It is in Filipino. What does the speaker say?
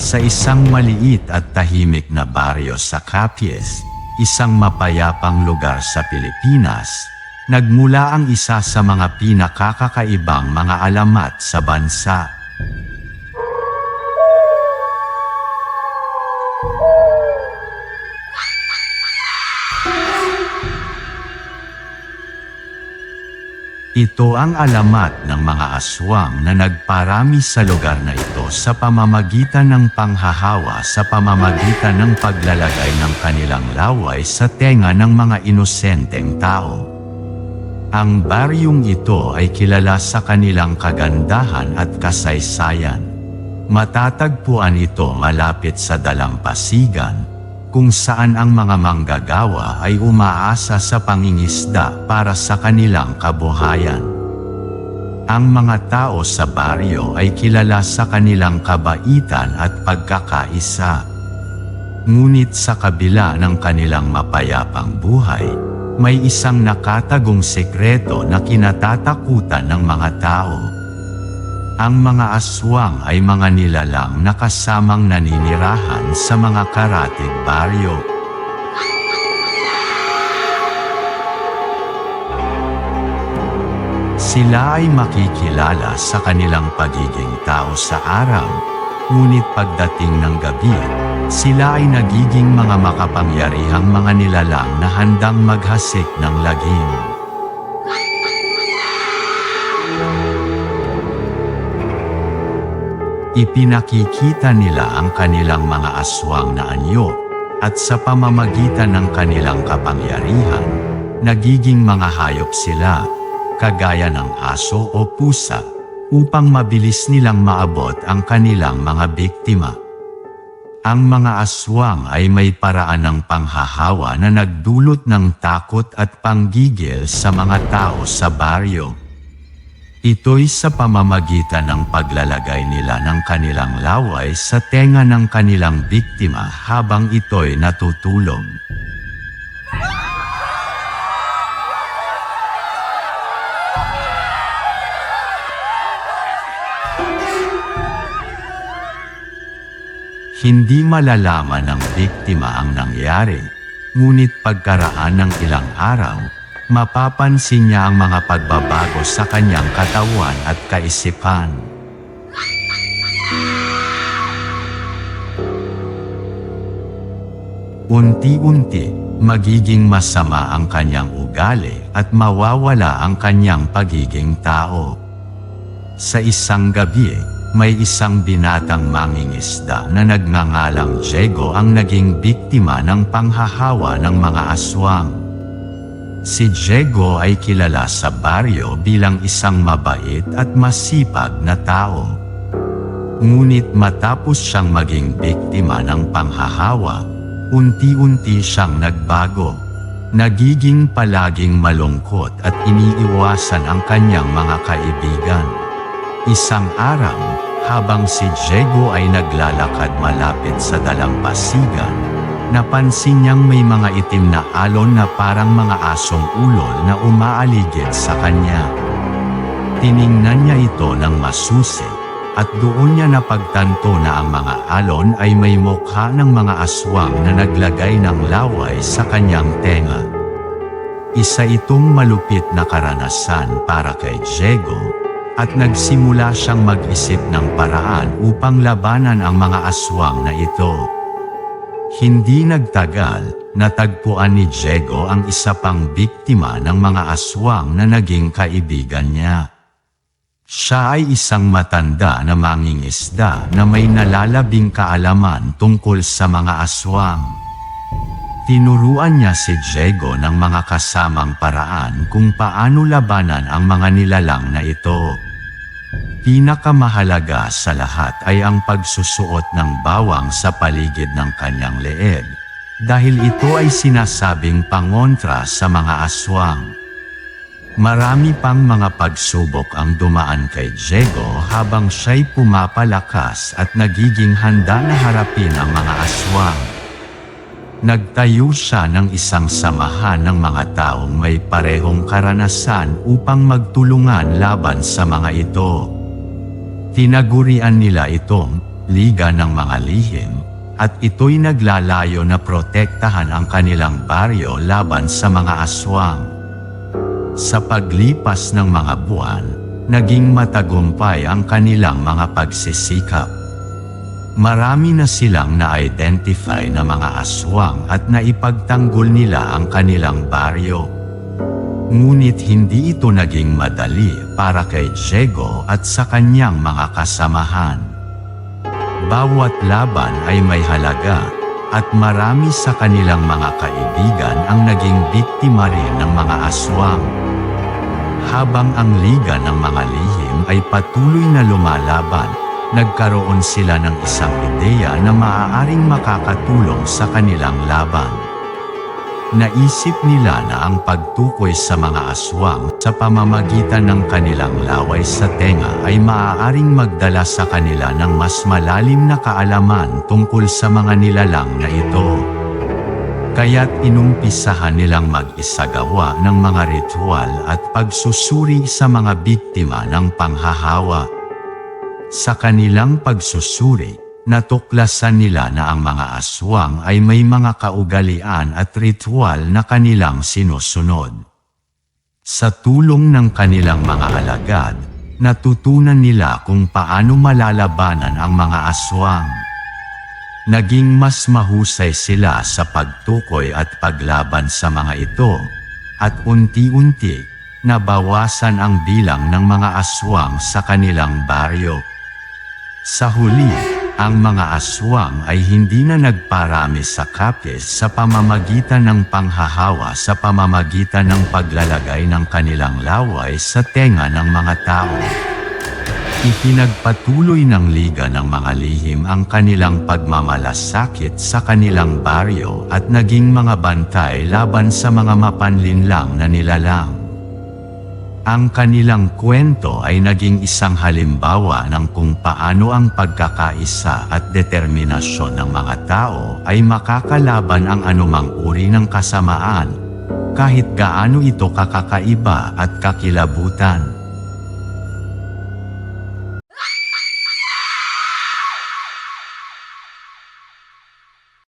Sa isang maliit at tahimik na baryo sa Capiz, isang mapayapang lugar sa Pilipinas, nagmula ang isa sa mga pinakakakaibang mga alamat sa bansa. Ito ang alamat ng mga aswang na nagparami sa lugar na ito sa pamamagitan ng panghahawa sa pamamagitan ng paglalagay ng kanilang laway sa tenga ng mga inosenteng tao. Ang baryong ito ay kilala sa kanilang kagandahan at kasaysayan. Matatagpuan ito malapit sa dalampasigan, kung saan ang mga manggagawa ay umaasa sa pangingisda para sa kanilang kabuhayan. Ang mga tao sa baryo ay kilala sa kanilang kabaitan at pagkakaisa. Ngunit sa kabila ng kanilang mapayapang buhay, may isang nakatagong sekreto na kinatatakutan ng mga tao. Ang mga aswang ay mga nilalang na kasamang naninirahan sa mga karatig baryo. Sila ay makikilala sa kanilang pagiging tao sa araw, ngunit pagdating ng gabi, sila ay nagiging mga makapangyarihang mga nilalang na handang maghasik ng lagim. Ipinakikita nila ang kanilang mga aswang na anyo, at sa pamamagitan ng kanilang kapangyarihan, nagiging mga hayop sila, kagaya ng aso o pusa, upang mabilis nilang maabot ang kanilang mga biktima. Ang mga aswang ay may paraan ng panghahawa na nagdulot ng takot at panggigil sa mga tao sa baryo. Ito'y sa pamamagitan ng paglalagay nila ng kanilang laway sa tenga ng kanilang biktima habang ito'y natutulog. Hindi malalaman ng biktima ang nangyari, ngunit pagkaraan ng ilang araw, mapapansin niya ang mga pagbabago sa kanyang katawan at kaisipan. Unti-unti, magiging masama ang kanyang ugali at mawawala ang kanyang pagiging tao. Sa isang gabi, may isang binatang mangingisda na nagngangalang Diego ang naging biktima ng panghahawa ng mga aswang. Si Diego ay kilala sa baryo bilang isang mabait at masipag na tao. Ngunit matapos siyang maging biktima ng panghahawa, unti-unti siyang nagbago. Nagiging palaging malungkot at iniiwasan ang kanyang mga kaibigan. Isang araw, habang si Diego ay naglalakad malapit sa dalampasigan, napansin niyang may mga itim na alon na parang mga asong ulol na umaaligid sa kanya. Tiningnan niya ito ng masusi, at doon niya napagtanto na ang mga alon ay may mukha ng mga aswang na naglagay ng laway sa kanyang tenga. Isa itong malupit na karanasan para kay Diego, at nagsimula siyang mag-isip ng paraan upang labanan ang mga aswang na ito. Hindi nagtagal, natagpuan ni Diego ang isa pang biktima ng mga aswang na naging kaibigan niya. Siya ay isang matanda na mangingisda na may nalalabing kaalaman tungkol sa mga aswang. Tinuruan niya si Diego ng mga kasamang paraan kung paano labanan ang mga nilalang na ito. Pinakamahalaga sa lahat ay ang pagsusuot ng bawang sa paligid ng kanyang leeg, dahil ito ay sinasabing pangontra sa mga aswang. Marami pang mga pagsubok ang dumaan kay Diego habang siya'y pumapalakas at nagiging handa na harapin ang mga aswang. Nagtayo siya ng isang samahan ng mga taong may parehong karanasan upang magtulungan laban sa mga ito. Tinagurian nila itong Liga ng Mga Lihim, at ito'y naglalayo na protektahan ang kanilang baryo laban sa mga aswang. Sa paglipas ng mga buwan, naging matagumpay ang kanilang mga pagsisikap. Marami na silang na-identify na mga aswang at naipagtanggol nila ang kanilang baryo. Ngunit hindi ito naging madali para kay Diego at sa kanyang mga kasamahan. Bawat laban ay may halaga, at marami sa kanilang mga kaibigan ang naging biktima rin ng mga aswang. Habang ang Liga ng Mga Lihim ay patuloy na lumalaban, nagkaroon sila ng isang ideya na maaaring makakatulong sa kanilang laban. Naisip nila na ang pagtukoy sa mga aswang sa pamamagitan ng kanilang laway sa tenga ay maaaring magdala sa kanila ng mas malalim na kaalaman tungkol sa mga nilalang na ito. Kaya't inumpisahan nilang mag-isagawa ng mga ritual at pagsusuri sa mga biktima ng panghahawa. Sa kanilang pagsusuri, natuklasan nila na ang mga aswang ay may mga kaugalian at ritual na kanilang sinusunod. Sa tulong ng kanilang mga alagad, natutunan nila kung paano malalabanan ang mga aswang. Naging mas mahusay sila sa pagtukoy at paglaban sa mga ito, at unti-unti, nabawasan ang bilang ng mga aswang sa kanilang baryo. Sa huli, ang mga aswang ay hindi na nagparami sa kapis sa pamamagitan ng panghahawa sa pamamagitan ng paglalagay ng kanilang laway sa tenga ng mga tao. Ipinagpatuloy ng Liga ng Mga Lihim ang kanilang pagmamalasakit sa kanilang baryo at naging mga bantay laban sa mga mapanlinlang na nilalang. Ang kanilang kwento ay naging isang halimbawa ng kung paano ang pagkakaisa at determinasyon ng mga tao ay makakalaban ang anumang uri ng kasamaan, kahit gaano ito kakakaiba at kakilabutan.